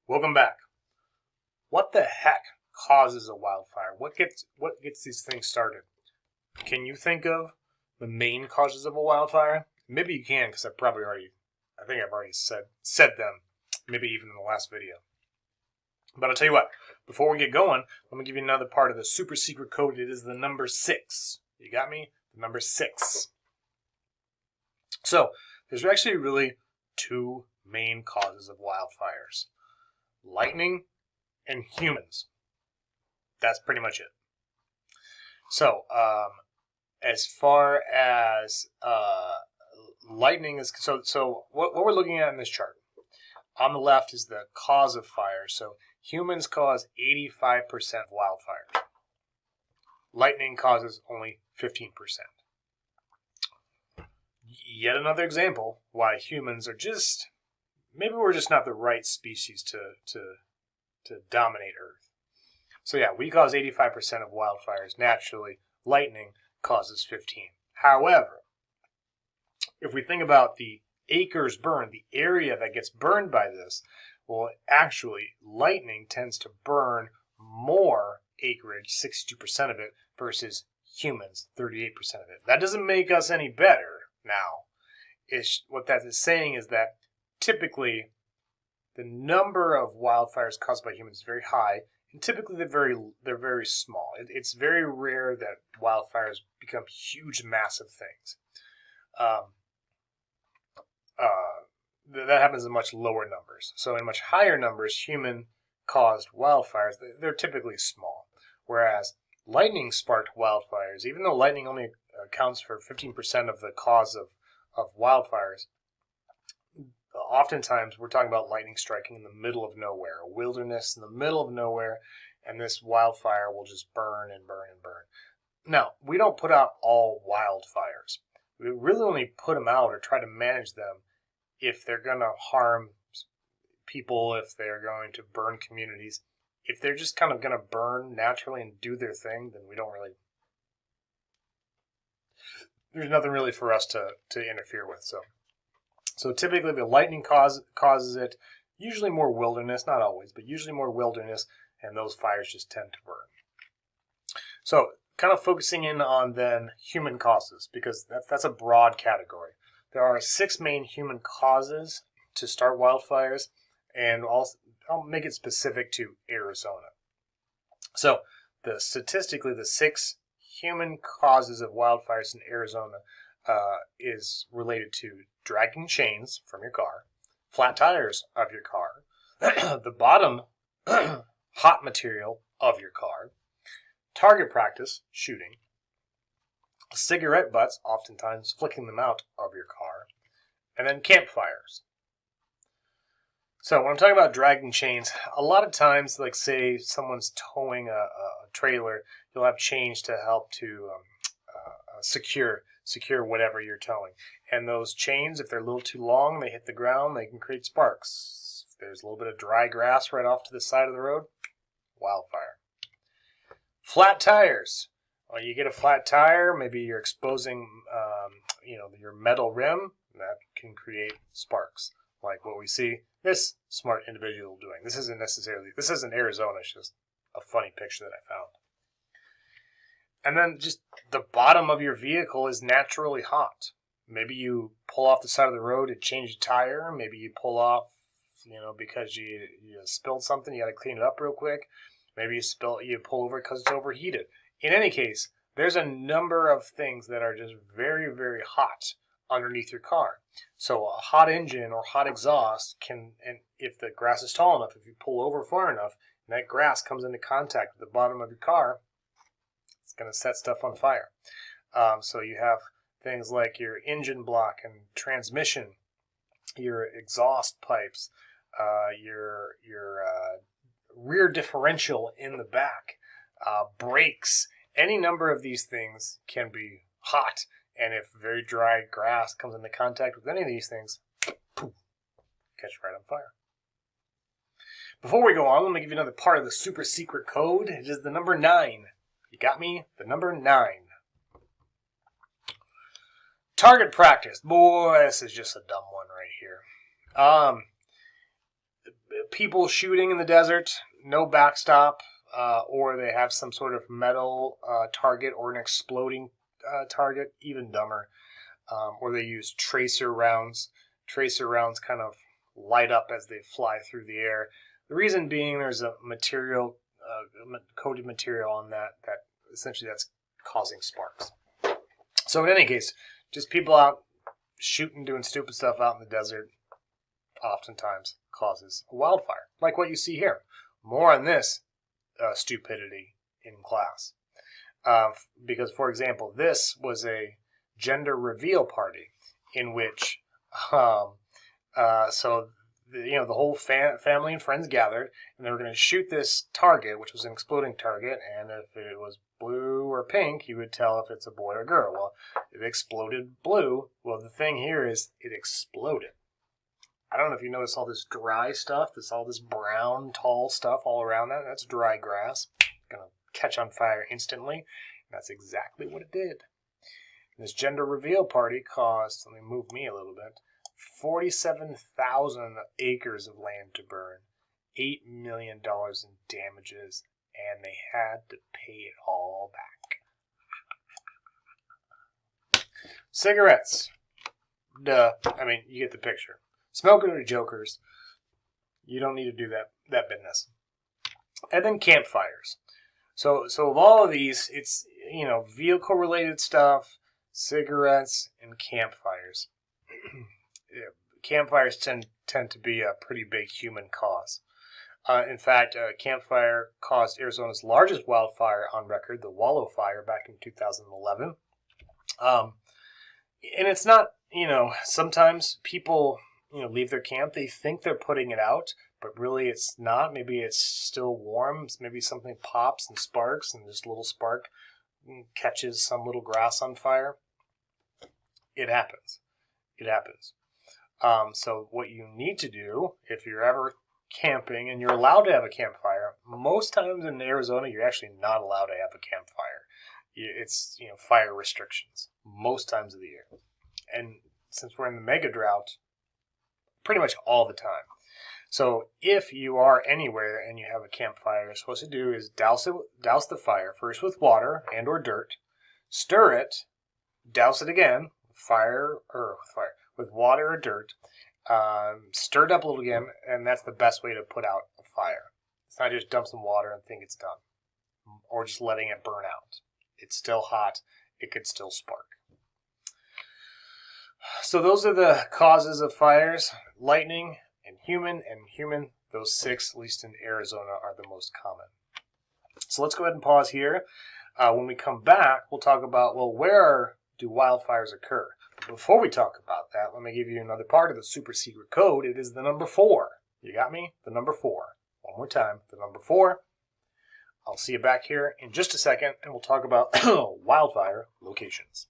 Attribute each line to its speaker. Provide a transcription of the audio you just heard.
Speaker 1: Welcome back. What the heck causes a wildfire? What gets these things started? Can you think of the main causes of a wildfire? Maybe you can, because I think I've already said them, maybe even in the last video. But I'll tell you what, before we get going, let me give you another part of the super secret code. It is the number 6. You got me? The number 6. So, there's actually really two main causes of wildfires. Lightning and humans. That's pretty much it. So, as far as lightning is, so what we're looking at in this chart, on the left is the cause of fire. So humans cause 85% of wildfires. Lightning causes only 15%. Yet another example why humans are maybe we're just not the right species to dominate Earth. So yeah, we cause 85% of wildfires naturally. Lightning causes 15. However, if we think about the acres burned, the area that gets burned by this, well, actually, lightning tends to burn more acreage, 62% of it, versus humans, 38% of it. That doesn't make us any better now. What that is saying is that typically the number of wildfires caused by humans is very high, and typically they're very small. It's very rare that wildfires become huge, massive things. That happens in much lower numbers. So in much higher numbers, human-caused wildfires, they're typically small. Whereas lightning-sparked wildfires, even though lightning only accounts for 15% of the cause of wildfires, oftentimes we're talking about lightning striking in the middle of nowhere, a wilderness in the middle of nowhere, and this wildfire will just burn and burn and burn. Now, we don't put out all wildfires. We really only put them out or try to manage them if they're going to harm people, if they're going to burn communities. If they're just kind of going to burn naturally and do their thing, then there's nothing really for us to interfere with. So typically the lightning causes it, usually more wilderness, not always, but usually more wilderness, and those fires just tend to burn. So kind of focusing in on then human causes, because that's a broad category. There are 6 main human causes to start wildfires, and I'll make it specific to Arizona. So statistically, the 6 human causes of wildfires in Arizona is related to dragging chains from your car, flat tires of your car, the bottom hot material of your car, target practice, shooting, cigarette butts, oftentimes flicking them out of your car, and then campfires. So when I'm talking about dragging chains, a lot of times, like say someone's towing a trailer, you'll have chains to help to secure whatever you're towing. And those chains, if they're a little too long, they hit the ground, they can create sparks. If there's a little bit of dry grass right off to the side of the road, wildfire. Flat tires. Well, you get a flat tire, maybe you're exposing your metal rim, that can create sparks, like what we see this smart individual doing. This isn't Arizona, it's just a funny picture that I found. And then just the bottom of your vehicle is naturally hot. Maybe you pull off the side of the road to change a tire. Maybe you pull off, because you spilled something, you got to clean it up real quick. Maybe you pull over because it's overheated. In any case, there's a number of things that are just very, very hot underneath your car. So a hot engine or hot exhaust and if the grass is tall enough, if you pull over far enough, and that grass comes into contact with the bottom of your car, it's going to set stuff on fire. So you have things like your engine block and transmission, your exhaust pipes, your rear differential in the back, brakes. Any number of these things can be hot, and if very dry grass comes into contact with any of these things, poof, catch right on fire. Before we go on, let me give you another part of the super secret code. It is the number 9. You got me? The number 9. Target practice. Boy, this is just a dumb one right here. people shooting in the desert, no backstop, or they have some sort of metal target or an exploding target, even dumber. Or they use tracer rounds. Tracer rounds kind of light up as they fly through the air. The reason being there's a material, coated material on that essentially that's causing sparks. So in any case, just people out shooting, doing stupid stuff out in the desert oftentimes causes a wildfire, like what you see here. More on this stupidity in class. Because, for example, this was a gender reveal party in which, the whole family and friends gathered, and they were going to shoot this target, which was an exploding target, and if it was blue or pink, you would tell if it's a boy or girl. Well, it exploded blue. Well, the thing here is it exploded. I don't know if you notice all this dry stuff, all this brown, tall stuff all around that. That's dry grass. It's going to catch on fire instantly. And that's exactly what it did. And this gender reveal party caused, let me move me a little bit, 47,000 acres of land to burn, $8 million in damages, and they had to pay it all back. Cigarettes. Duh. I mean, you get the picture. Smokers are jokers. You don't need to do that business. And then campfires. So of all of these, it's, vehicle-related stuff, cigarettes, and campfires. Campfires tend to be a pretty big human cause. In fact, a campfire caused Arizona's largest wildfire on record, the Wallow Fire, back in 2011. And it's not, sometimes people, leave their camp. They think they're putting it out, but really it's not. Maybe it's still warm. Maybe something pops and sparks, and this little spark catches some little grass on fire. It happens. So what you need to do, if you're ever camping and you're allowed to have a campfire, most times in Arizona you're actually not allowed to have a campfire. It's fire restrictions most times of the year. And since we're in the mega drought, pretty much all the time. So if you are anywhere and you have a campfire, you're supposed to do is douse the fire first with water and or dirt, stir it, douse it again, with water or dirt, stir it up a little again, and that's the best way to put out a fire. It's not just dump some water and think it's done, or just letting it burn out. It's still hot. It could still spark. So those are the causes of fires: lightning and human. Those 6, at least in Arizona, are the most common. So let's go ahead and pause here. When we come back, we'll talk about, where do wildfires occur? Before we talk about that, let me give you another part of the super secret code. It is the number 4. You got me? The number 4. One more time, the number 4. I'll see you back here in just a second, and we'll talk about wildfire locations.